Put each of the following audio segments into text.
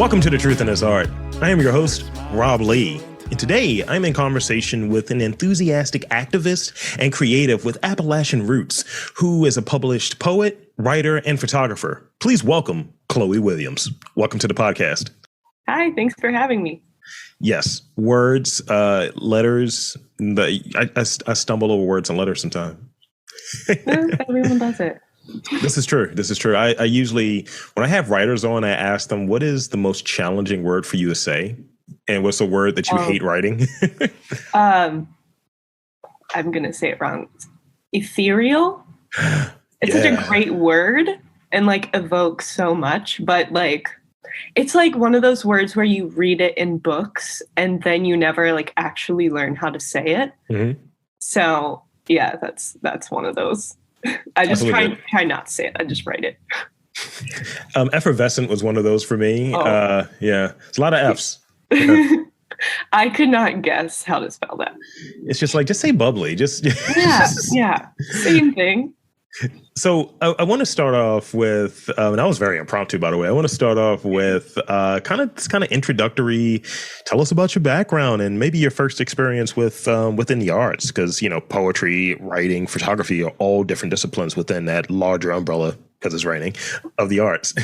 Welcome to The Truth in His Art. I am your host, Rob Lee. And today, I'm in conversation with an enthusiastic activist and creative with Appalachian roots, who is a published poet, writer, and photographer. Please welcome Chloë Williams. Welcome to the podcast. Hi, thanks for having me. Yes, words, letters. I stumble over words and letters sometimes. Everyone does it. This is true. I usually, when I have writers on, I ask them, what is the most challenging word for you to say? And what's a word that you hate writing? I'm going to say it wrong. Ethereal. It's such a great word and evokes so much, but it's one of those words where you read it in books and then you never actually learn how to say it. Mm-hmm. So yeah, that's one of those. I just try not to say it. I just write it. Effervescent was one of those for me. Yeah, it's a lot of F's. I could not guess how to spell that. It's just say bubbly. Yeah, same thing. So I want to start off with, and that was very impromptu, by the way. I want to start off with kind of introductory. Tell us about your background and maybe your first experience with within the arts, because poetry, writing, photography are all different disciplines within that larger umbrella, because it's raining, of the arts.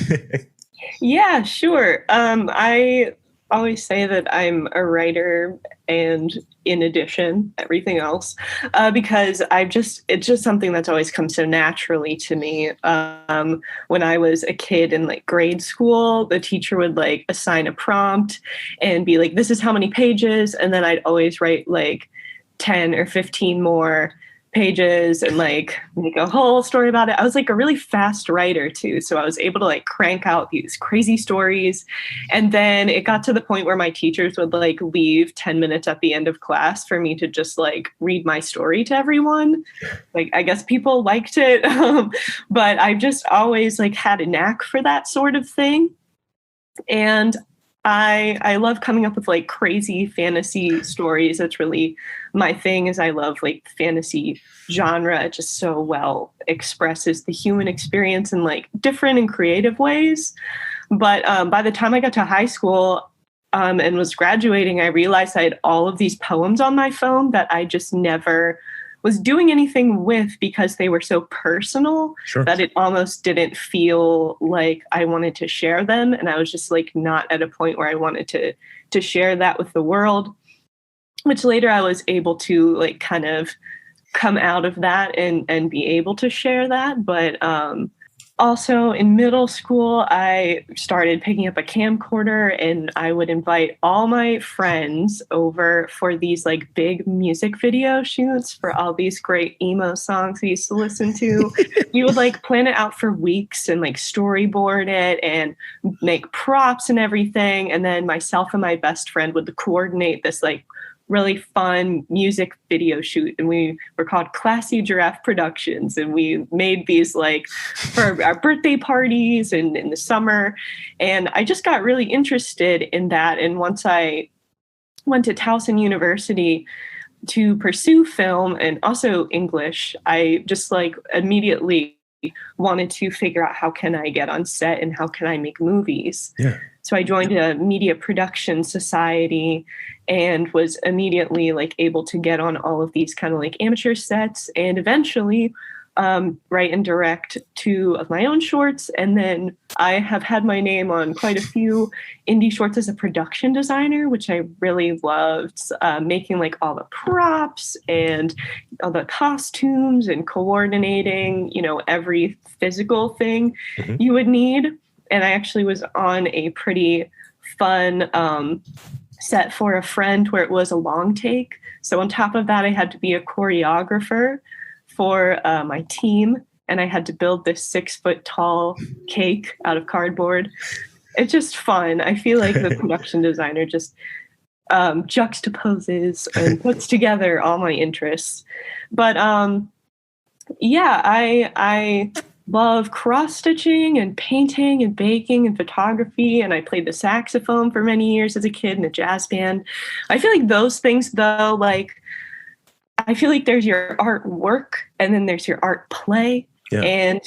Yeah, sure. I always say that I'm a writer and in addition, everything else, because it's just something that's always come so naturally to me. When I was a kid in grade school, the teacher would assign a prompt and be like, this is how many pages. And then I'd always write 10 or 15 more pages and make a whole story about it. I was a really fast writer too. So I was able to crank out these crazy stories. And then it got to the point where my teachers would leave 10 minutes at the end of class for me to just read my story to everyone. I guess people liked it. But I've just always had a knack for that sort of thing. And I love coming up with crazy fantasy stories. That's really my thing. Is I love fantasy genre. It just so well expresses the human experience in different and creative ways. But by the time I got to high school and was graduating, I realized I had all of these poems on my phone that I just never was doing anything with because they were so personal that it almost didn't feel like I wanted to share them. And I was just not at a point where I wanted to share that with the world, which later I was able to kind of come out of that and be able to share that. But also in middle school, I started picking up a camcorder and I would invite all my friends over for these big music video shoots for all these great emo songs we used to listen to. We would plan it out for weeks and storyboard it and make props and everything. And then myself and my best friend would coordinate this really fun music video shoot, and we were called Classy Giraffe Productions, and we made these for our birthday parties and in the summer. And I just got really interested in that. And once I went to Towson University to pursue film and also English, I just immediately wanted to figure out how can I get on set and how can I make movies. Yeah. So I joined a media production society and was immediately able to get on all of these kind of amateur sets and eventually write and direct 2 of my own shorts. And then I have had my name on quite a few indie shorts as a production designer, which I really loved, making all the props and all the costumes and coordinating, every physical thing you would need. And I actually was on a pretty fun set for a friend where it was a long take. So on top of that, I had to be a choreographer for my team. And I had to build this 6-foot tall cake out of cardboard. It's just fun. I feel like the production designer just juxtaposes and puts together all my interests. But yeah, I love cross-stitching and painting and baking and photography. And I played the saxophone for many years as a kid in a jazz band. I feel like those things, though, I feel like there's your artwork and then there's your art play. Yeah. And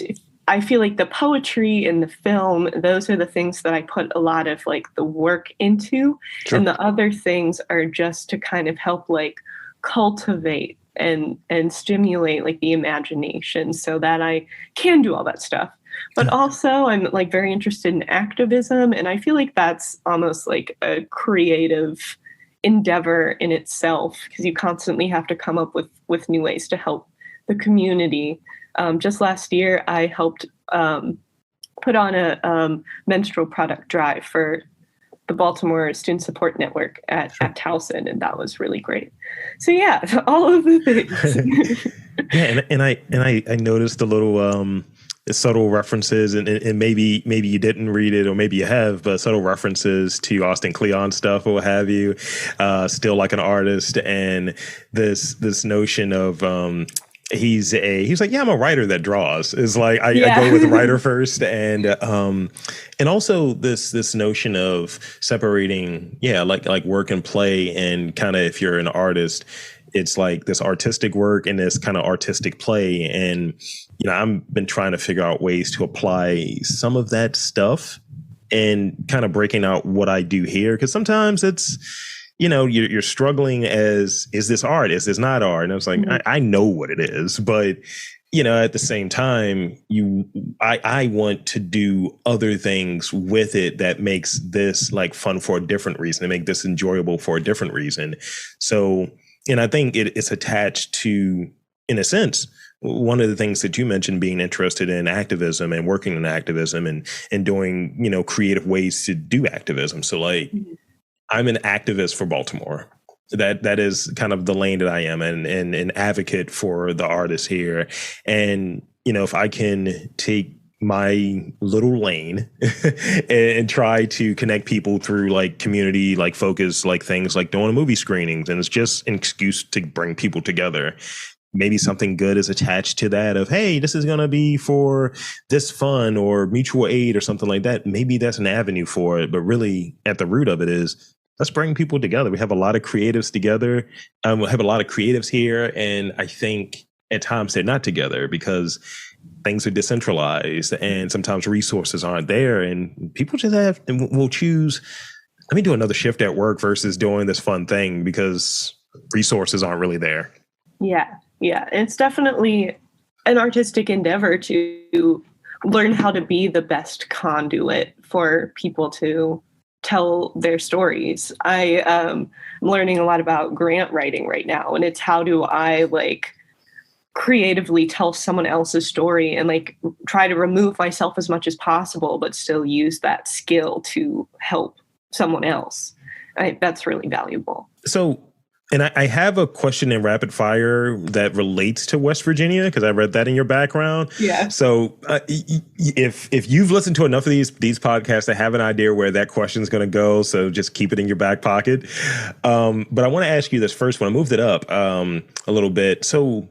I feel like the poetry in the film, those are the things that I put a lot of like the work into. Sure. And the other things are just to kind of help like cultivate and stimulate like the imagination so that I can do all that stuff. But also I'm like very interested in activism, and I feel like that's almost like a creative endeavor in itself, because you constantly have to come up with new ways to help the community. Just last year, I helped put on a menstrual product drive for the Baltimore Student Support Network at Towson, and that was really great. So yeah, all of the things. Yeah, and I noticed the little subtle references, and maybe you didn't read it, or maybe you have, but subtle references to Austin Kleon stuff or what have you. Still like an artist, and this notion of he's like, yeah, I'm a writer that draws. Is like I go with the writer first, and also this notion of separating, like work and play, and kind of if you're an artist, it's like this artistic work and this kind of artistic play. And I've been trying to figure out ways to apply some of that stuff and kind of breaking out what I do here, because sometimes it's, you're struggling as, is this art? Is this not art? And I was like, I know what it is, but at the same time, I want to do other things with it that makes this like fun for a different reason, to make this enjoyable for a different reason. So, and I think it's attached to, in a sense, one of the things that you mentioned, being interested in activism and working in activism and doing, creative ways to do activism. So like, I'm an activist for Baltimore. That is kind of the lane that I am, and an advocate for the artists here. And, if I can take my little lane and try to connect people through like community, like focus, like things like doing movie screenings, and it's just an excuse to bring people together. Maybe something good is attached to that of, hey, this is going to be for this fund or mutual aid or something like that. Maybe that's an avenue for it. But really at the root of it is, let's bring people together. We have a lot of creatives together. We have a lot of creatives here. And I think at times they're not together because things are decentralized and sometimes resources aren't there. And people just will choose, let me do another shift at work versus doing this fun thing because resources aren't really there. Yeah. Yeah. It's definitely an artistic endeavor to learn how to be the best conduit for people to tell their stories. I'm learning a lot about grant writing right now, and it's how do I like creatively tell someone else's story and like try to remove myself as much as possible, but still use that skill to help someone else. That's really valuable. So, and I have a question in rapid fire that relates to West Virginia, because I read that in your background. Yeah. So if you've listened to enough of these podcasts, I have an idea where that question is going to go. So just keep it in your back pocket. But I want to ask you this first one. I moved it up a little bit. So,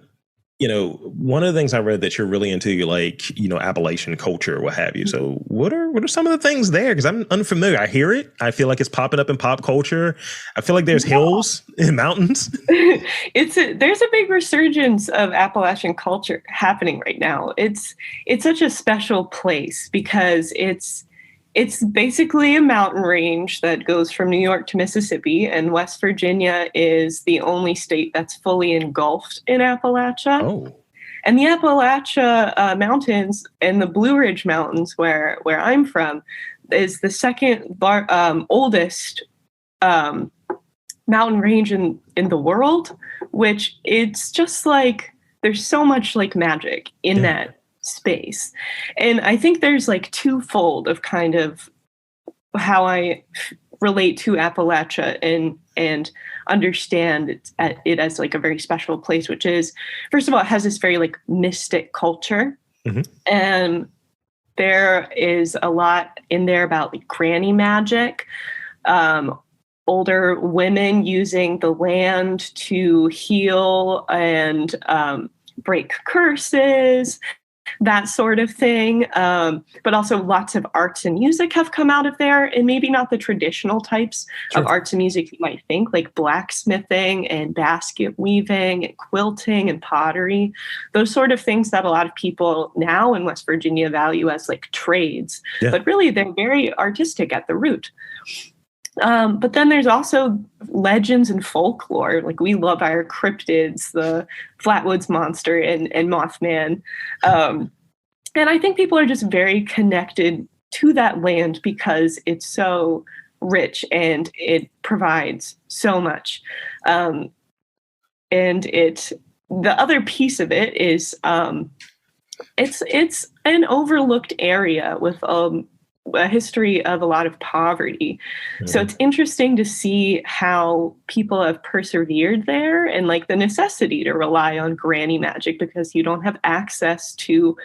one of the things I read that you're really into, like, Appalachian culture, what have you. So what are some of the things there? Because I'm unfamiliar. I hear it. I feel like it's popping up in pop culture. I feel like there's hills and mountains. There's a big resurgence of Appalachian culture happening right now. It's such a special place because it's basically a mountain range that goes from New York to Mississippi, and West Virginia is the only state that's fully engulfed in Appalachia. Oh. And the Appalachia Mountains and the Blue Ridge Mountains, where I'm from, is the second oldest mountain range in the world, which it's just like there's so much like magic in that space. And I think there's like twofold of kind of how I relate to Appalachia and understand it as like a very special place, which is, first of all, it has this very like mystic culture. Mm-hmm. And there is a lot in there about like granny magic, older women using the land to heal and break curses. that sort of thing. But also lots of arts and music have come out of there, and maybe not the traditional types Sure. of arts and music you might think, like blacksmithing and basket weaving and quilting and pottery, those sort of things that a lot of people now in West Virginia value as like trades, Yeah. but really they're very artistic at the root. But then there's also legends and folklore. Like we love our cryptids, the Flatwoods Monster and Mothman. And I think people are just very connected to that land because it's so rich and it provides so much. And the other piece of it is it's an overlooked area with a history of a lot of poverty. So it's interesting to see how people have persevered there, and like the necessity to rely on granny magic because you don't have access to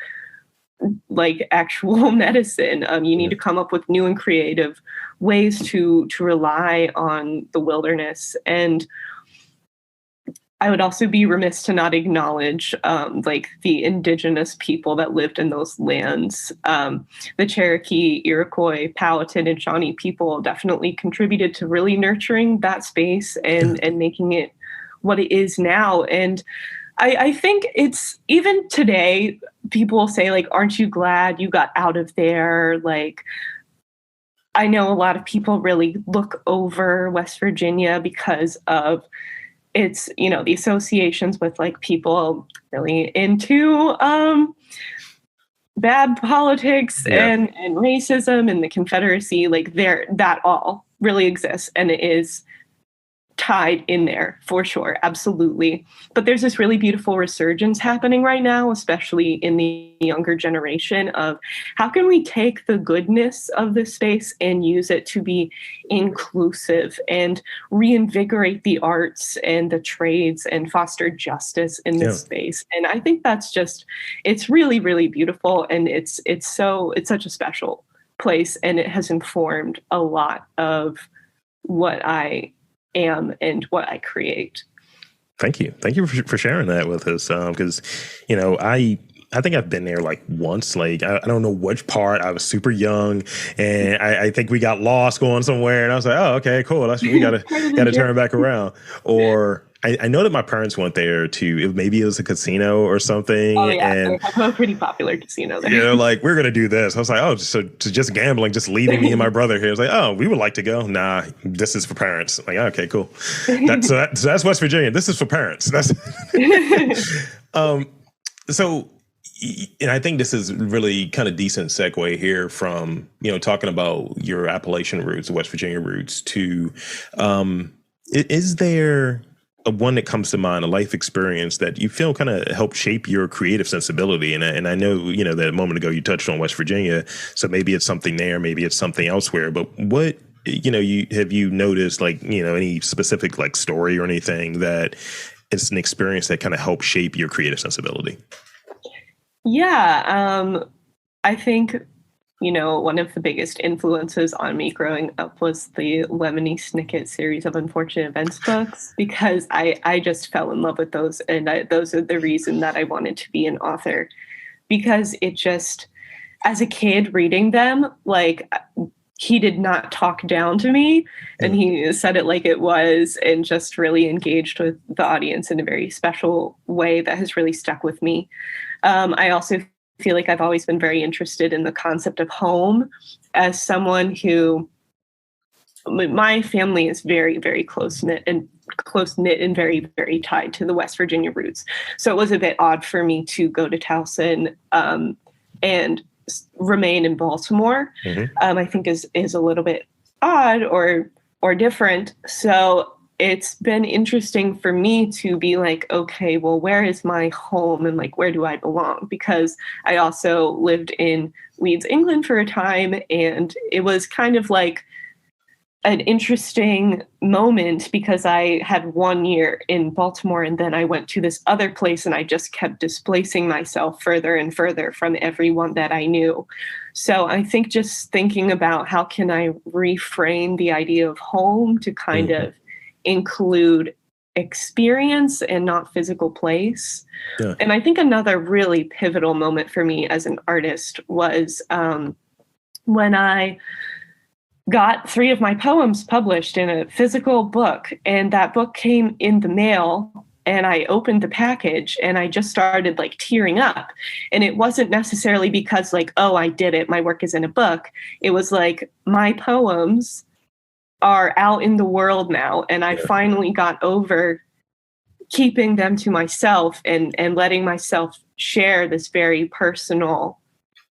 like actual medicine. You need to come up with new and creative ways to rely on the wilderness. And I would also be remiss to not acknowledge like the indigenous people that lived in those lands. The Cherokee, Iroquois, Powhatan, and Shawnee people definitely contributed to really nurturing that space and making it what it is now. And I think it's even today, people will say like, aren't you glad you got out of there? Like, I know a lot of people really look over West Virginia because of it's, you know, the associations with like people really into bad politics and racism and the Confederacy. Like that all really exists and it is tied in there for sure. Absolutely. But there's this really beautiful resurgence happening right now, especially in the younger generation, of how can we take the goodness of this space and use it to be inclusive and reinvigorate the arts and the trades and foster justice in this space. And I think that's just, it's really, really beautiful. And it's such a special place. And it has informed a lot of what I am and what I create. Thank you for sharing that with us. Because you know, I think I've been there like once. Like I don't know which part. I was super young, and I think we got lost going somewhere. And I was like, oh, okay, cool. We gotta turn back around. Or I know that my parents went there to maybe it was a casino or something. Oh yeah, and they have a pretty popular casino there. You know, like we're gonna do this. I was like, oh, so just gambling, just leaving me and my brother here. I was like, oh, we would like to go. Nah, this is for parents. Like, okay, cool. So that's West Virginia. This is for parents. That's so. And I think this is really kind of decent segue here from, you know, talking about your Appalachian roots, West Virginia roots to, is there one that comes to mind, a life experience that you feel kind of helped shape your creative sensibility? And I know, you know, that a moment ago you touched on West Virginia, so maybe it's something there, maybe it's something elsewhere, but what, you know, have you noticed like, you know, any specific like story or anything that it's an experience that kind of helped shape your creative sensibility? Yeah, I think, you know, one of the biggest influences on me growing up was the Lemony Snicket series of Unfortunate Events books, because I just fell in love with those. And those are the reason that I wanted to be an author, because it just, as a kid reading them, like he did not talk down to me and he said it like it was and just really engaged with the audience in a very special way that has really stuck with me. I also feel like I've always been very interested in the concept of home, as someone who, my family is very, very close-knit and very, very tied to the West Virginia roots. So it was a bit odd for me to go to Towson and remain in Baltimore. I think is a little bit odd or different. So it's been interesting for me to be like, okay, well, where is my home and like, where do I belong? Because I also lived in Leeds, England for a time. And it was kind of like an interesting moment because I had 1 year in Baltimore and then I went to this other place and I just kept displacing myself further and further from everyone that I knew. So I think just thinking about how can I reframe the idea of home to kind of include experience and not physical place. Yeah. And I think another really pivotal moment for me as an artist was when I got 3 of my poems published in a physical book, and that book came in the mail, and I opened the package and I just started like tearing up. And it wasn't necessarily because like, oh, I did it, my work is in a book. It was like my poems are out in the world now, and I finally got over keeping them to myself and letting myself share this very personal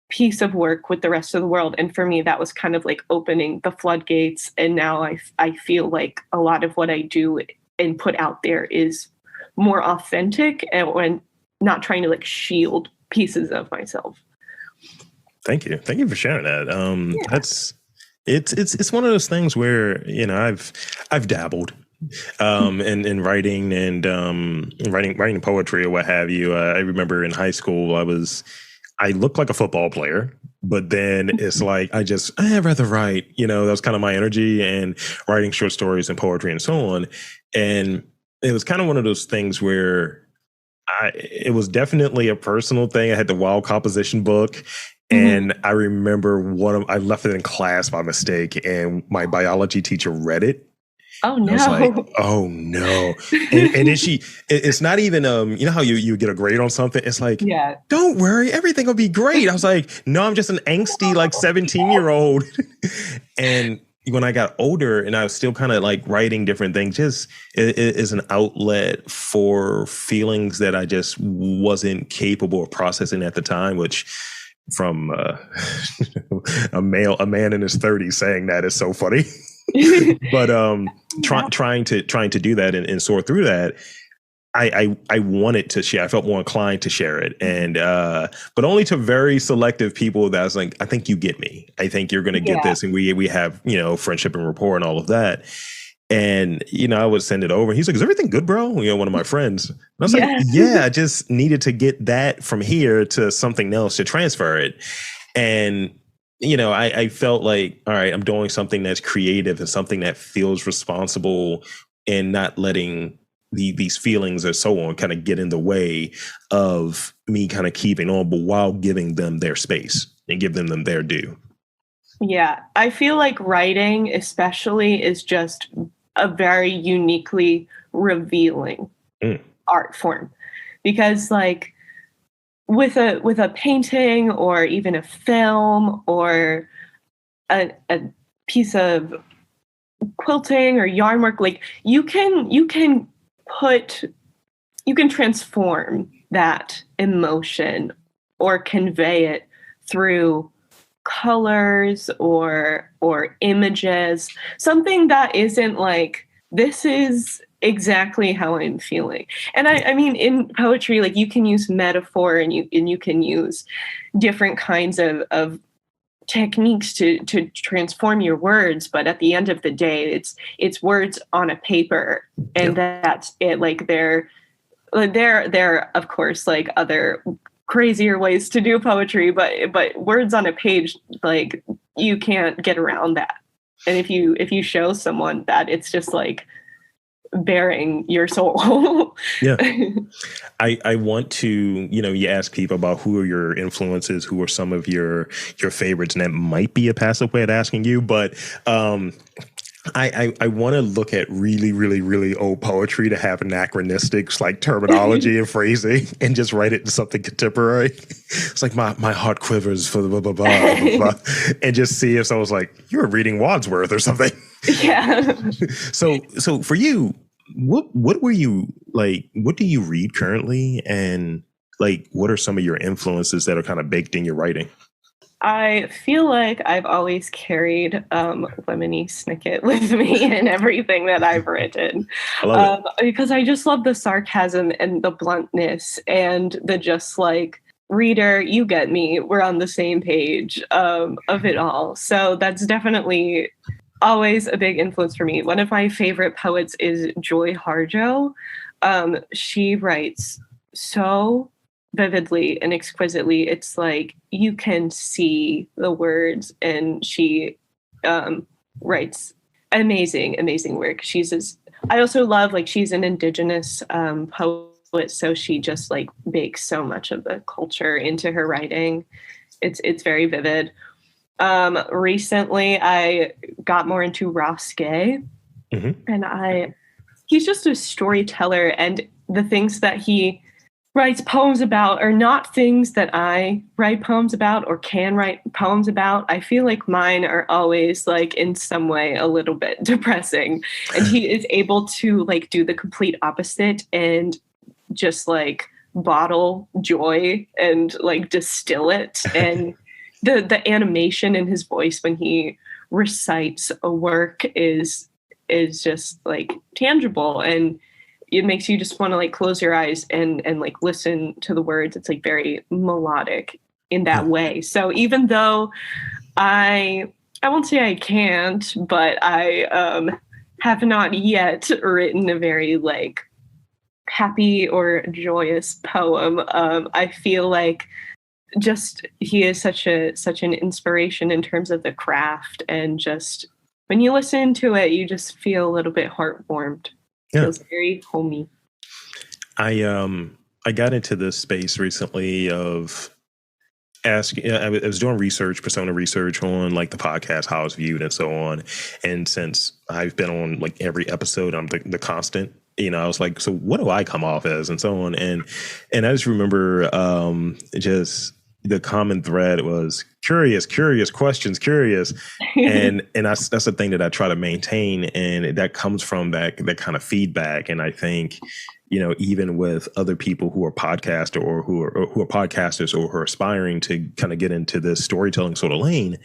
piece of work with the rest of the world. And for me, that was kind of like opening the floodgates. And now I feel like a lot of what I do and put out there is more authentic and not trying to like shield pieces of myself. Thank you for sharing that. That's it's one of those things where, you know, I've dabbled in writing and writing poetry or what have you. I remember in high school I looked like a football player, but then it's like I'd rather write, you know, that was kind of my energy, and writing short stories and poetry and so on. And it was kind of one of those things where it was definitely a personal thing. I had the wild composition book. And I remember I left it in class by mistake, and my biology teacher read it. Oh no! I was like, oh no! And then it's not even you know how you get a grade on something. It's like, yeah, don't worry, everything will be great. I was like, no, I'm just an angsty like 17-year-old. And when I got older, and I was still kind of like writing different things, just it is an outlet for feelings that I just wasn't capable of processing at the time, which. From a man in his 30s saying that is so funny. But trying to do that and sort through that, I wanted to share. I felt more inclined to share it, and but only to very selective people that I was like, I think you get me. I think you're going to get this, and we have, you know, friendship and rapport and all of that. And, you know, I would send it over. And he's like, is everything good, bro? You know, one of my friends. And I was like, yeah, I just needed to get that from here to something else to transfer it. And, you know, I felt like, all right, I'm doing something that's creative and something that feels responsible, and not letting these feelings or so on kind of get in the way of me kind of keeping on, but while giving them their space and giving them their due. Yeah, I feel like writing especially is just a very uniquely revealing art form, because like with a painting or even a film or a piece of quilting or yarn work, like you can transform that emotion or convey it through colors or images, something that isn't like, this is exactly how I'm feeling. And I mean, in poetry, like you can use metaphor and you can use different kinds of techniques to transform your words, but at the end of the day, it's words on a paper, and that's it. Like there of course like other crazier ways to do poetry, but words on a page, like you can't get around that. And if you show someone that, it's just like bearing your soul. Yeah. I want to, you know, you ask people about who are your influences, who are some of your favorites, and that might be a passive way of asking you, but I want to look at really, really, really old poetry to have anachronistics like terminology and phrasing, and just write it in something contemporary. It's like my heart quivers for the blah, blah, blah, blah, blah, and just see if someone's like, you were reading Wadsworth or something. Yeah. So for you, what were you like? What do you read currently, and like what are some of your influences that are kind of baked in your writing? I feel like I've always carried Lemony Snicket with me in everything that I've written. I love it. Because I just love the sarcasm and the bluntness and the just like, reader, you get me, we're on the same page of it all. So that's definitely always a big influence for me. One of my favorite poets is Joy Harjo. She writes so vividly and exquisitely. It's like you can see the words, and she writes amazing work. She's I also love, like, she's an indigenous poet, so she just like bakes so much of the culture into her writing. It's very vivid. Recently I got more into Ross Gay, and he's just a storyteller, and the things that he writes poems about are not things that I write poems about or can write poems about. I feel like mine are always like in some way a little bit depressing. And he is able to like do the complete opposite and just like bottle joy and like distill it. And the animation in his voice when he recites a work is just like tangible, and it makes you just want to like close your eyes and like listen to the words. It's like very melodic in that way. So even though I won't say I can't, but I have not yet written a very like happy or joyous poem, I feel like just he is such an inspiration in terms of the craft, and just when you listen to it, you just feel a little bit heartwarmed. Feels very homey. I got into this space recently of asking. I was doing persona research on like the podcast, how it's viewed, and so on. And since I've been on like every episode, I'm the constant. I was like, so what do I come off as, and so on. And I just remember just the common thread was curious questions, curious. and that's the thing that I try to maintain. And that comes from that kind of feedback. And I think, even with other people who are podcasters or who are podcasters or who are aspiring to kind of get into this storytelling sort of lane,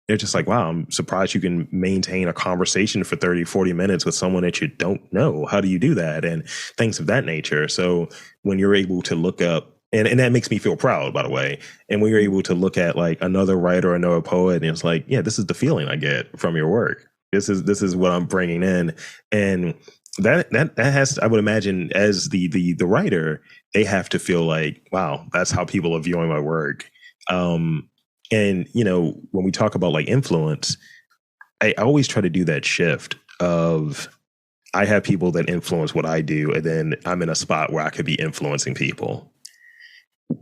they're just like, wow, I'm surprised you can maintain a conversation for 30, 40 minutes with someone that you don't know. How do you do that? And things of that nature. So when you're able to look up, and that makes me feel proud, by the way. And when you're able to look at like another writer, another poet, and it's like, yeah, this is the feeling I get from your work. This is what I'm bringing in. And that has, I would imagine, as the writer, they have to feel like, wow, that's how people are viewing my work. And, when we talk about like influence, I always try to do that shift of I have people that influence what I do, and then I'm in a spot where I could be influencing people.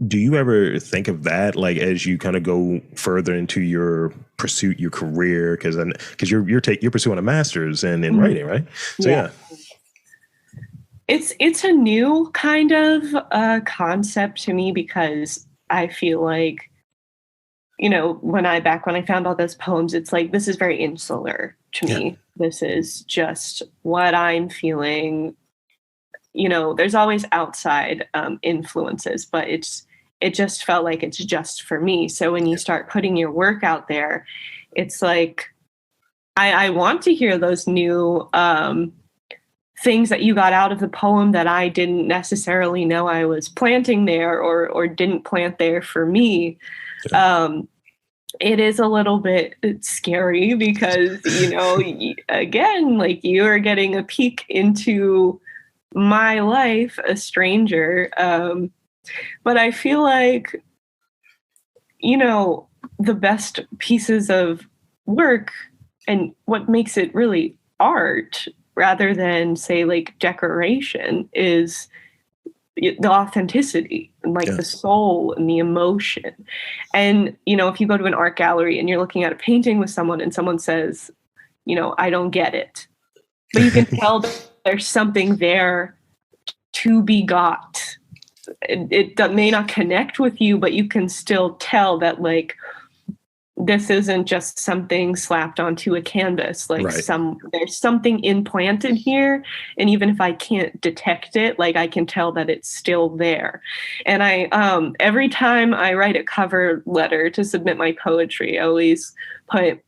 Do you ever think of that, like as you kind of go further into your pursuit, your career, because you're pursuing a master's in writing, right? So yeah. It's a new kind of concept to me, because I feel like, when I found all those poems, it's like, this is very insular to me. This is just what I'm feeling. There's always outside influences, but it just felt like it's just for me. So when you start putting your work out there, it's like, I want to hear those new things that you got out of the poem that I didn't necessarily know I was planting there or didn't plant there for me. It is a little bit scary because, again, like, you are getting a peek into my life, a stranger. But I feel like, the best pieces of work and what makes it really art rather than, say, like decoration is the authenticity and like the soul and the emotion. And, if you go to an art gallery and you're looking at a painting with someone and someone says, I don't get it, but you can tell that there's something there to be got. It may not connect with you, but you can still tell that, like, this isn't just something slapped onto a canvas. Like, there's something implanted here. And even if I can't detect it, like, I can tell that it's still there. And I, every time I write a cover letter to submit my poetry, I always put,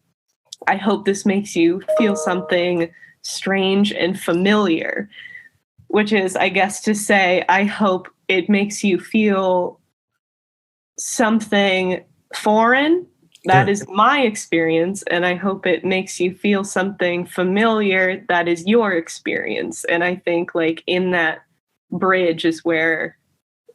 I hope this makes you feel something strange and familiar, which is, I guess, to say, I hope it makes you feel something foreign. That is my experience. And I hope it makes you feel something familiar. That is your experience. And I think, like, in that bridge is where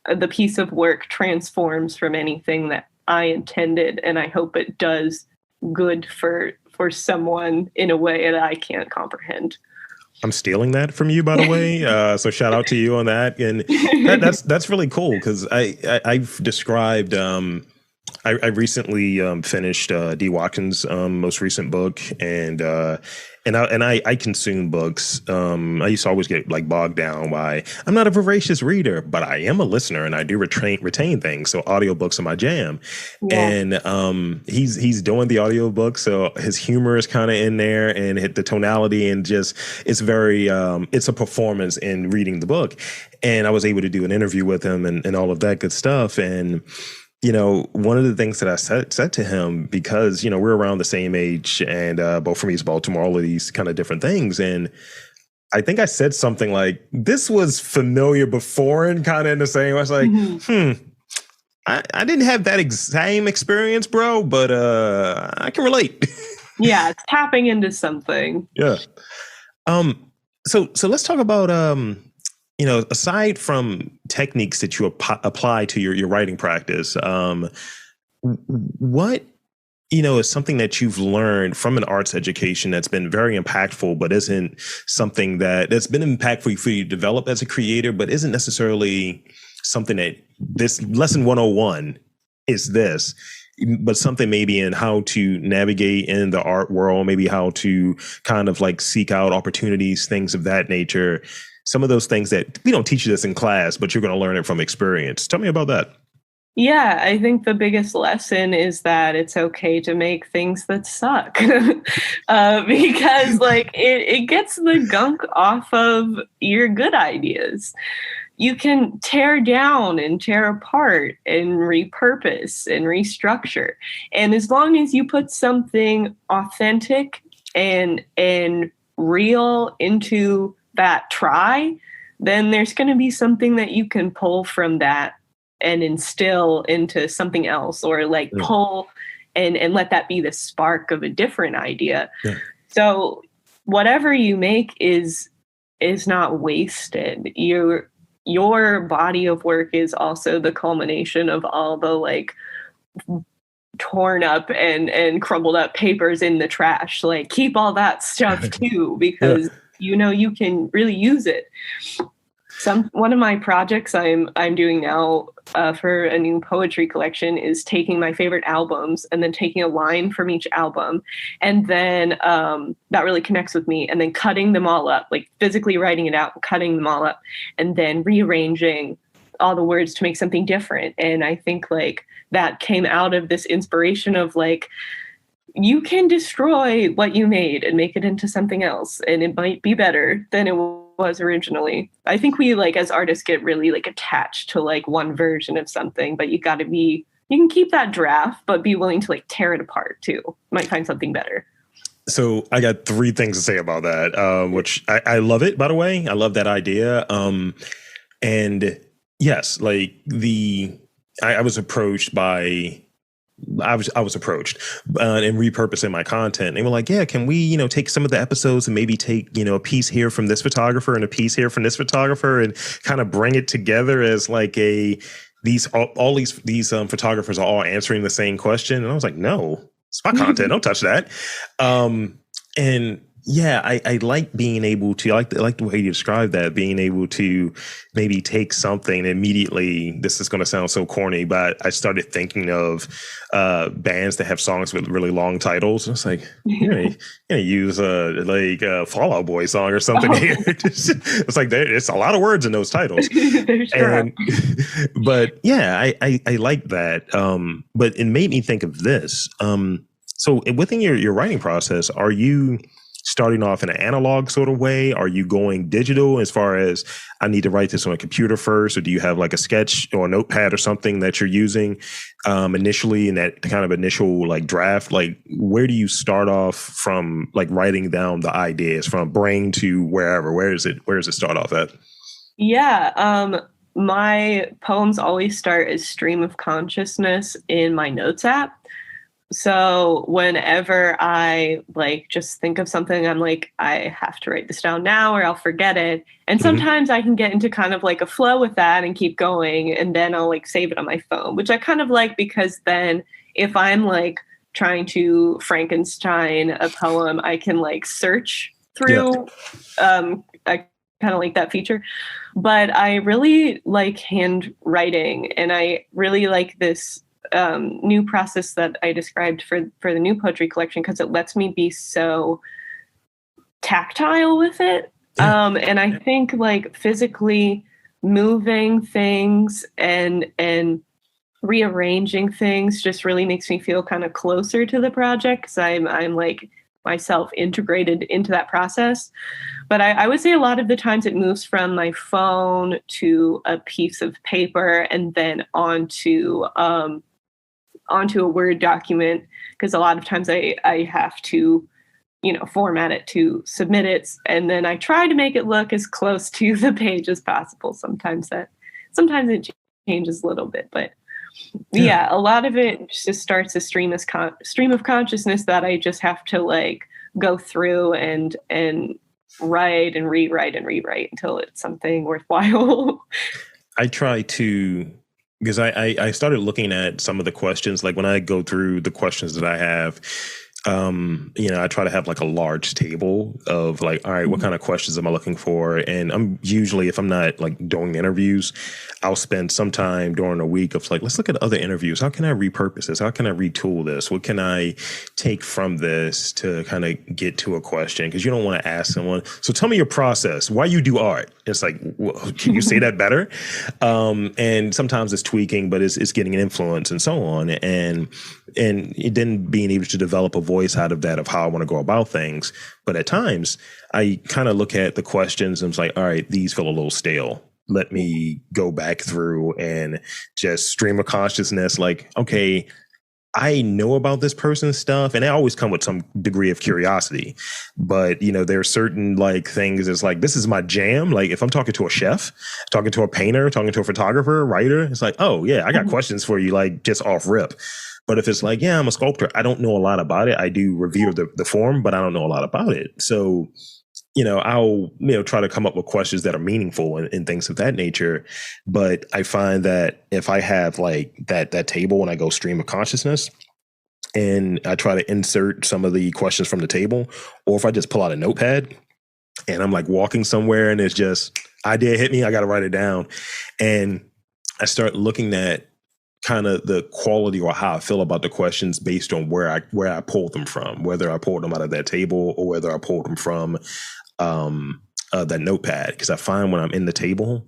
the piece of work transforms from anything that I intended. And I hope it does good for someone in a way that I can't comprehend. I'm stealing that from you, by the way. So shout out to you on that. And that's really cool because I've described. I recently finished D. Watkins' most recent book, and I consume books. I used to always get like bogged down by I'm not a voracious reader, but I am a listener, and I do retain things. So audiobooks are my jam. Yeah. And he's doing the audiobook, so his humor is kind of in there, and the tonality, and just it's very it's a performance in reading the book. And I was able to do an interview with him and all of that good stuff. And one of the things that I said to him, because, we're around the same age, and both from East Baltimore, all of these kind of different things. And I think I said something like, this was familiar before, and kind of in the same, I was like, I didn't have that same experience, bro, but I can relate. Yeah, it's tapping into something. Yeah. So let's talk about aside from techniques that you apply to your writing practice, what is something that you've learned from an arts education that's been very impactful, but isn't something that's been impactful for you to develop as a creator, but isn't necessarily something that this lesson 101 is this, but something maybe in how to navigate in the art world, maybe how to kind of like seek out opportunities, things of that nature. Some of those things that we don't teach you this in class, but you're going to learn it from experience. Tell me about that. Yeah, I think the biggest lesson is that it's okay to make things that suck because like it gets the gunk off of your good ideas. You can tear down and tear apart and repurpose and restructure. And as long as you put something authentic and real into that try, then there's going to be something that you can pull from that and instill into something else, or like pull and let that be the spark of a different idea. Yeah. So whatever you make is not wasted. Your body of work is also the culmination of all the like torn up and crumbled up papers in the trash. Like keep all that stuff too, because you can really use it. One of my projects I'm doing now for a new poetry collection is taking my favorite albums and then taking a line from each album, and then that really connects with me, and then cutting them all up, like physically writing it out and cutting them all up, and then rearranging all the words to make something different. And I think like that came out of this inspiration of like, you can destroy what you made and make it into something else, and it might be better than it was originally. I think we like as artists get really like attached to like one version of something, but you can keep that draft, but be willing to like tear it apart too. Might find something better. So I got 3 things to say about that, which I love it, by the way. I love that idea. And yes, like I was approached by I was approached and repurposing my content. They were like, yeah, can we, take some of the episodes and maybe take, a piece here from this photographer and a piece here from this photographer and kind of bring it together as like these photographers are all answering the same question. And I was like, no, it's my content. Don't touch that. And yeah, I like being able to, I like the way you describe that, being able to maybe take something and immediately, this is going to sound so corny, but I started thinking of bands that have songs with really long titles. It's like, you're going to use a Fall Out Boy song or something here. It's like, it's a lot of words in those titles. But yeah, I like that. But it made me think of this. So within your writing process, are you starting off in an analog sort of way? Are you going digital as far as I need to write this on a computer first? Or do you have like a sketch or a notepad or something that you're using initially in that kind of initial like draft? Like where do you start off from, like writing down the ideas from brain to wherever? Where does it start off at? Yeah. My poems always start as stream of consciousness in my notes app. So whenever I like just think of something, I'm like, I have to write this down now or I'll forget it. And sometimes I can get into kind of like a flow with that and keep going. And then I'll like save it on my phone, which I kind of like, because then if I'm like trying to Frankenstein a poem, I can like search Yeah. through. I kind of like that feature, but I really like handwriting, and I really like this new process that I described for the new poetry collection, because it lets me be so tactile with it. Yeah. And I think like physically moving things and rearranging things just really makes me feel kind of closer to the project, because I'm like myself integrated into that process. But I would say a lot of the times it moves from my phone to a piece of paper and then onto a Word document, because a lot of times I have to, format it to submit it. And then I try to make it look as close to the page as possible. Sometimes it changes a little bit, but Yeah. yeah, a lot of it just starts a stream of consciousness that I just have to like go through and write and rewrite until it's something worthwhile. I try to, because I started looking at some of the questions, like when I go through the questions that I have, I try to have like a large table of like, all right, what kind of questions am I looking for? And I'm usually, if I'm not like doing interviews, I'll spend some time during a week of like, let's look at other interviews. How can I repurpose this? How can I retool this? What can I take from this to kind of get to a question? Because you don't want to ask someone, so tell me your process, why you do art. It's like, well, can you say that better? And sometimes it's tweaking, but it's getting an influence and so on. And then being able to develop a voice out of that, of how I want to go about things. But at times I kind of look at the questions and it's like, all right, these feel a little stale. Let me go back through and just stream of consciousness. Like, okay, I know about this person's stuff, and they always come with some degree of curiosity. But, there are certain like things, it's like, this is my jam. Like if I'm talking to a chef, talking to a painter, talking to a photographer, writer, it's like, oh yeah, I got questions for you, like just off rip. But if it's like, yeah, I'm a sculptor, I don't know a lot about it. I do revere the form, but I don't know a lot about it. So, I'll, try to come up with questions that are meaningful and things of that nature. But I find that if I have like that table when I go stream of consciousness, and I try to insert some of the questions from the table, or if I just pull out a notepad and I'm like walking somewhere and it's just idea hit me, I got to write it down. And I start looking at kind of the quality or how I feel about the questions based on where I pulled them from, whether I pulled them out of that table or whether I pulled them from that notepad. Because I find when I'm in the table,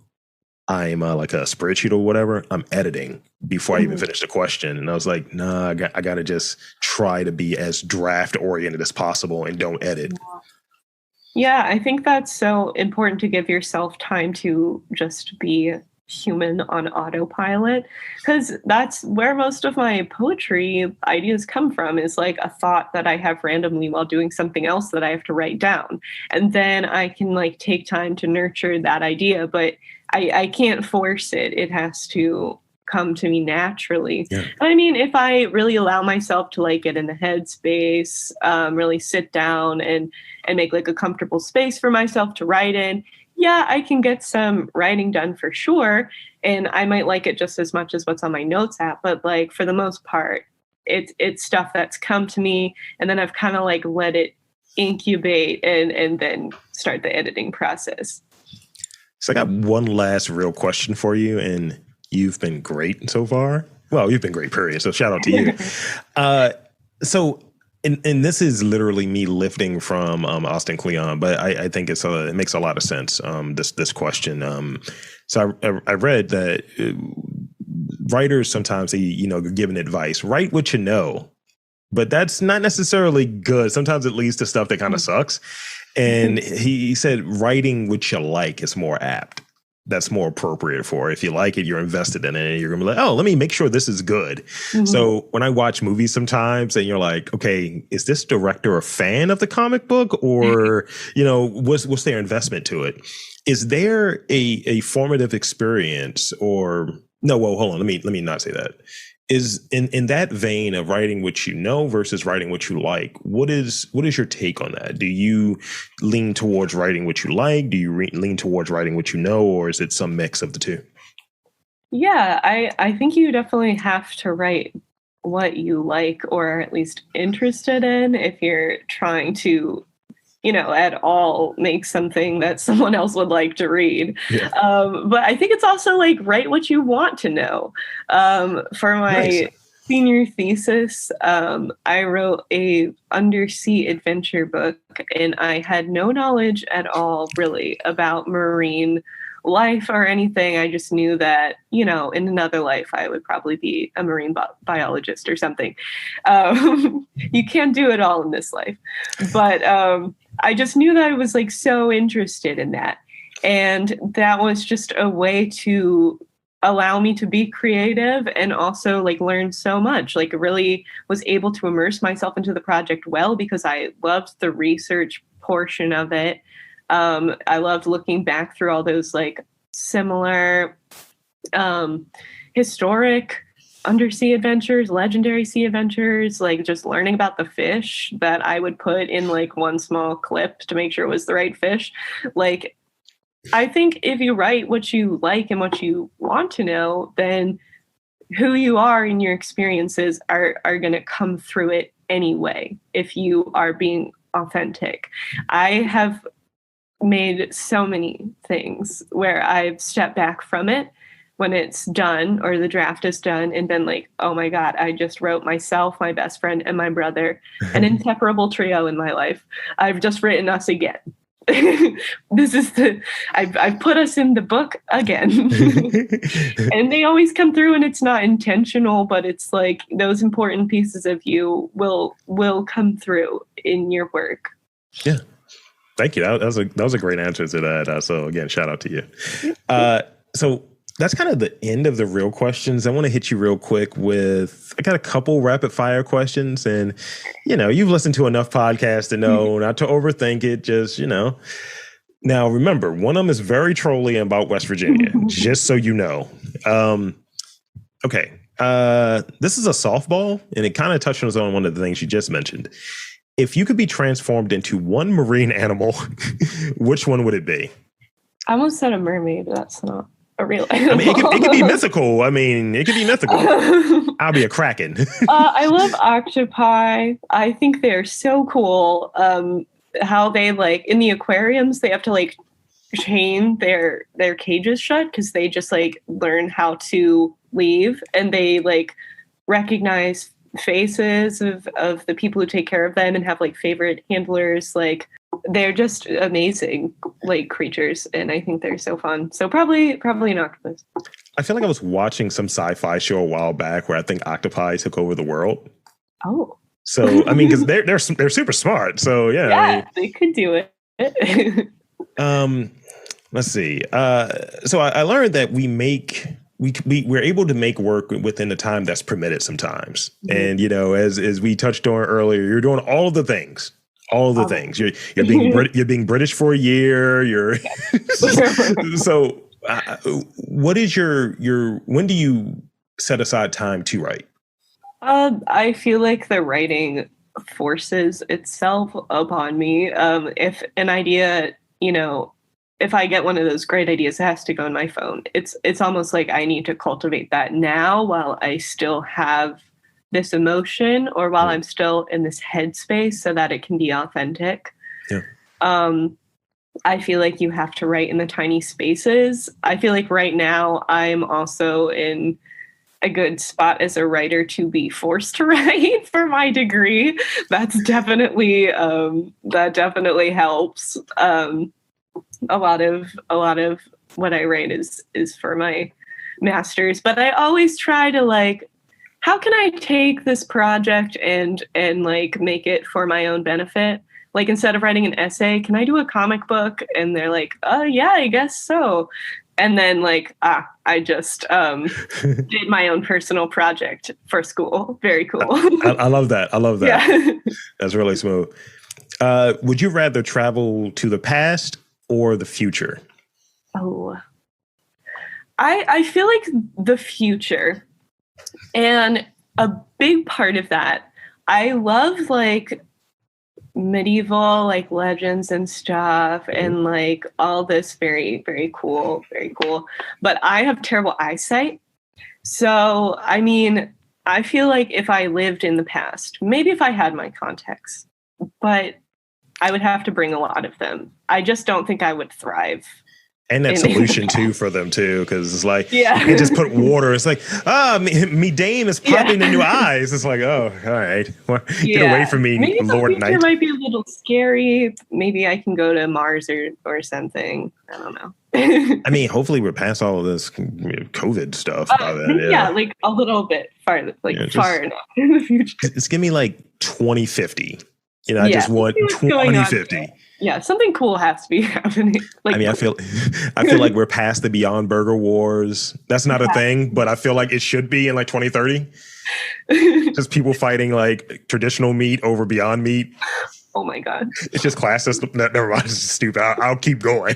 I'm like a spreadsheet or whatever, I'm editing before I even finish the question. And I was like, nah, I got to just try to be as draft oriented as possible and don't edit. Yeah, I think that's so important to give yourself time to just be human on autopilot, because that's where most of my poetry ideas come from, is like a thought that I have randomly while doing something else that I have to write down. And then I can like take time to nurture that idea, but I can't force it. It has to come to me naturally. Yeah. I mean, if I really allow myself to like get in the headspace, really sit down and make like a comfortable space for myself to write in, yeah, I can get some writing done for sure. And I might like it just as much as what's on my notes app. But like for the most part, it's stuff that's come to me. And then I've kind of like let it incubate and then start the editing process. So I got one last real question for you, and you've been great so far. Well, you've been great, period. So shout out to you. And this is literally me lifting from Austin Kleon, but I think it makes a lot of sense. This question. So I read that writers sometimes they're given advice, write what you know, but that's not necessarily good. Sometimes it leads to stuff that kind of sucks. And he said writing what you like is more apt. That's more appropriate for. If you like it, you're invested in it, and you're gonna be like, oh, let me make sure this is good. Mm-hmm. So when I watch movies sometimes and you're like, okay, is this director a fan of the comic book, or what's their investment to it? Is there a formative experience, or no? Well, hold on. Let me not say that. Is in that vein of writing what you know versus writing what you like, what is your take on that? Do you lean towards writing what you like? Do you lean towards writing what you know, or is it some mix of the two? Yeah, I think you definitely have to write what you like, or at least interested in, if you're trying to at all make something that someone else would like to read. Yeah. But I think it's also like write what you want to know. For my Nice. senior thesis, I wrote a undersea adventure book, and I had no knowledge at all really about marine life or anything. I just knew that, in another life, I would probably be a marine biologist or something. You can't do it all in this life. But I just knew that I was like so interested in that. And that was just a way to allow me to be creative and also like learn so much. Like really was able to immerse myself into the project well because I loved the research portion of it. I loved looking back through all those like similar historic undersea adventures, legendary sea adventures, like just learning about the fish that I would put in like one small clip to make sure it was the right fish. Like, I think if you write what you like and what you want to know, then who you are and your experiences are going to come through it anyway, if you are being authentic. I have made so many things where I've stepped back from it when it's done or the draft is done and been like, oh my God, I just wrote myself, my best friend, and my brother, an inseparable trio in my life. I've just written us again. This is I've put us in the book again. And they always come through, and it's not intentional, but it's like those important pieces of you will come through in your work. Yeah. Thank you. That was a great answer to that. So again, shout out to you. So that's kind of the end of the real questions. I want to hit you real quick I got a couple rapid fire questions, and you've listened to enough podcasts to know not to overthink it. Just Now remember, one of them is very trolly about West Virginia. Just so you know. Okay. This is a softball, and it kind of touches on one of the things you just mentioned. If you could be transformed into one marine animal, which one would it be? I almost said a mermaid, but that's not a real animal. I mean, it could be mythical. It could be mythical. I'll be a kraken. I love octopi. I think they're so cool. How they like in the aquariums, they have to like chain their cages shut because they just like learn how to leave, and they like recognize faces of the people who take care of them and have like favorite handlers. Like they're just amazing like creatures, and I think they're so fun. So probably an octopus. I feel like I was watching some sci-fi show a while back where I think octopi took over the world. Oh, so I mean, because they're super smart. So yeah, they could do it. Let's see. So I learned that we're able to make work within the time that's permitted sometimes. And, as we touched on earlier, you're doing all of the things, things. You're being British for a year. So what is when do you set aside time to write? I feel like the writing forces itself upon me. If an idea, if I get one of those great ideas, it has to go in my phone. It's almost like I need to cultivate that now while I still have this emotion or while I'm still in this headspace so that it can be authentic. Yeah. I feel like you have to write in the tiny spaces. I feel like right now I'm also in a good spot as a writer to be forced to write for my degree. That definitely helps. A lot of what I write is for my master's, but I always try to like, how can I take this project and like make it for my own benefit? Like instead of writing an essay, can I do a comic book? And they're like, oh yeah, I guess so. And then like, I just did my own personal project for school. Very cool. I love that. Yeah. That's really smooth. Would you rather travel to the past or the future? Oh, I feel like the future. And a big part of that, I love like medieval like legends and stuff and like all this very, very cool. But I have terrible eyesight. So, I mean, I feel like if I lived in the past, maybe if I had my context, but I would have to bring a lot of them. I just don't think I would thrive. And that solution too for them too, because it's like Yeah. you can just put water. It's like, me dame is popping in your eyes. It's like, oh, all right, well, get away from me, maybe Lord the future Knight. might be a little scary. Maybe I can go to Mars or something. I don't know. I mean, hopefully we're past all of this COVID stuff by then. Yeah, like a little bit farther, far enough in the future. It's give me like 2050. I just want 2050. Yeah, something cool has to be happening. Like, I mean, I feel like we're past the Beyond Burger wars. That's not a thing, but I feel like it should be in like 2030. Just people fighting like traditional meat over Beyond Meat. Oh my God. It's just classist. Never mind. It's stupid. I'll keep going.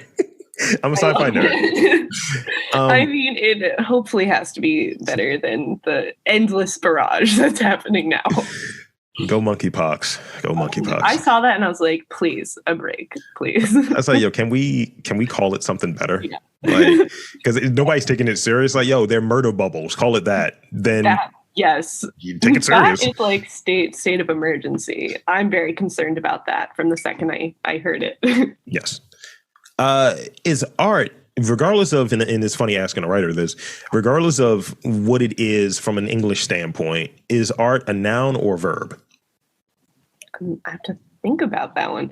I'm a sci-fi nerd. I mean, it hopefully has to be better than the endless barrage that's happening now. Go monkeypox. Go monkeypox. I saw that and I was like, please, a break, please. I was like, yo, can we call it something better? Yeah. Like, because nobody's taking it serious. Like, yo, they're murder bubbles. Call it that. Then yes, you take it serious. That is like state of emergency. I'm very concerned about that from the second I heard it. Yes. Is art, regardless of, and it's funny asking a writer this, regardless of what it is from an English standpoint, is art a noun or verb? I have to think about that one.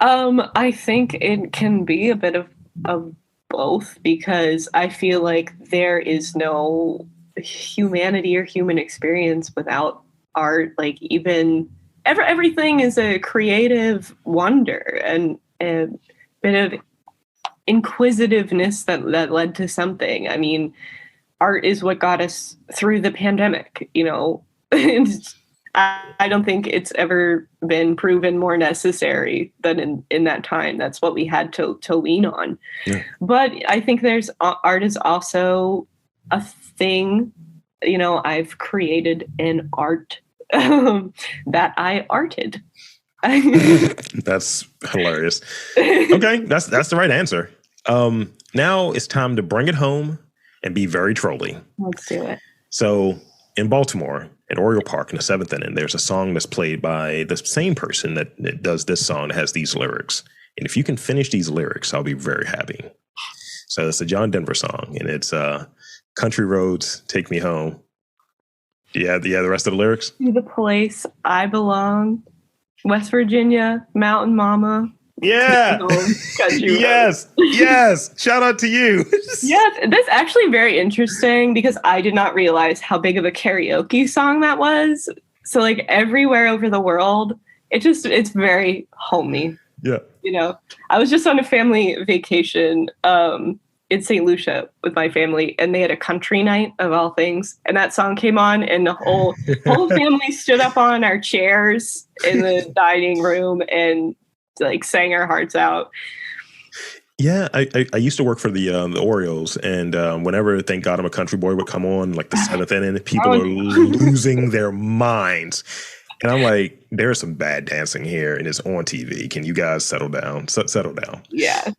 I think it can be a bit of both, because I feel like there is no humanity or human experience without art. Like, even everything is a creative wonder and a bit of inquisitiveness that led to something. I mean, art is what got us through the pandemic, I don't think it's ever been proven more necessary than in that time. That's what we had to lean on. Yeah. But I think art is also a thing. I've created an art that I arted. That's hilarious. Okay, that's the right answer. Now it's time to bring it home and be very trolly. Let's do it. So in Baltimore, at Oriole Park in the 7th inning, there's a song that's played by the same person that does this song that has these lyrics. And if you can finish these lyrics, I'll be very happy. So it's a John Denver song, and it's Country Roads, Take Me Home. Yeah, the rest of the lyrics? To the place I belong, West Virginia, Mountain Mama. Yeah. Yes. Shout out to you. Yes. That's actually very interesting, because I did not realize how big of a karaoke song that was. So like everywhere over the world, it's very homey. Yeah. I was just on a family vacation in St. Lucia with my family, and they had a country night of all things. And that song came on, and the whole family stood up on our chairs in the dining room and like sang our hearts out. Yeah, I used to work for the Orioles, and whenever Thank God I'm a Country Boy would come on, like the 7th inning, people are losing their minds. And I'm like, there's some bad dancing here, and it's on TV. Can you guys settle down? Settle down. Yeah.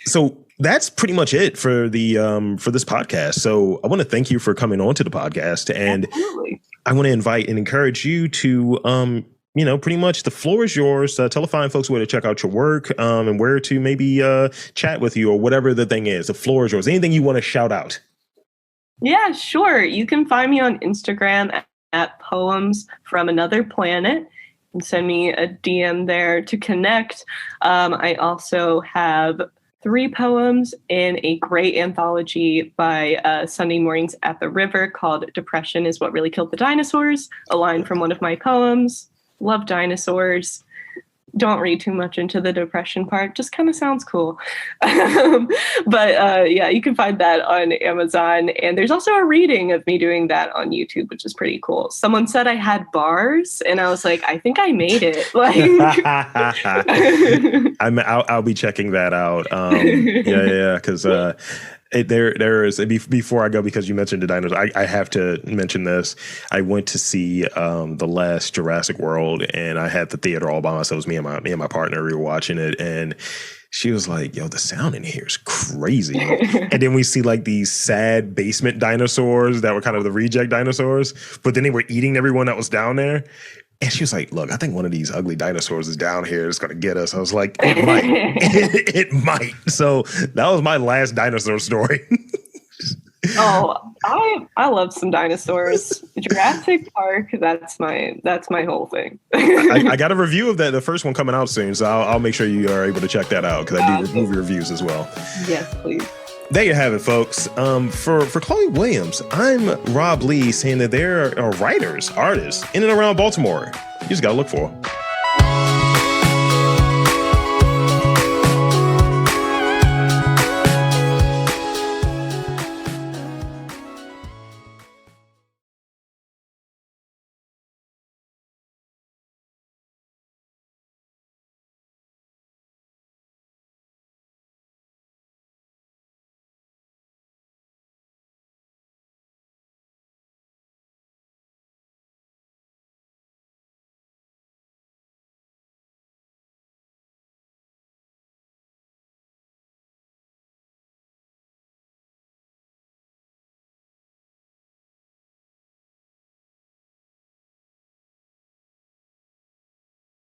So that's pretty much it for the for this podcast. So I want to thank you for coming on to the podcast, and Absolutely. I want to invite and encourage you to pretty much the floor is yours. Tell the fine folks where to check out your work and where to maybe chat with you or whatever the thing is. The floor is yours. Anything you want to shout out? Yeah, sure. You can find me on Instagram at Poems from Another Planet and send me a DM there to connect. I also have 3 poems in a great anthology by Sunday Mornings at the River called Depression is What Really Killed the Dinosaurs, a line from one of my poems. Love dinosaurs. Don't read too much into the depression part. Just kind of sounds cool. But you can find that on Amazon. And there's also a reading of me doing that on YouTube, which is pretty cool. Someone said I had bars, and I was like, I think I made it. I'll be checking that out. Because there is, before I go, because you mentioned the dinosaurs, I have to mention this. I went to see the last Jurassic World, and I had the theater all by myself. It was me and my partner. We were watching it, and she was like, yo, the sound in here is crazy. And then we see like these sad basement dinosaurs that were kind of the reject dinosaurs, but then they were eating everyone that was down there. And she was like, look, I think one of these ugly dinosaurs is down here. It's going to get us. I was like, it might. It might. So that was my last dinosaur story. Oh, I love some dinosaurs. Jurassic Park, that's my whole thing. I got a review of that, the first one coming out soon. So I'll make sure you are able to check that out because I do movie reviews as well. Yes, please. There you have it, folks. For Chloë Williams, I'm Rob Lee saying that there are writers, artists in and around Baltimore. You just got to look for them.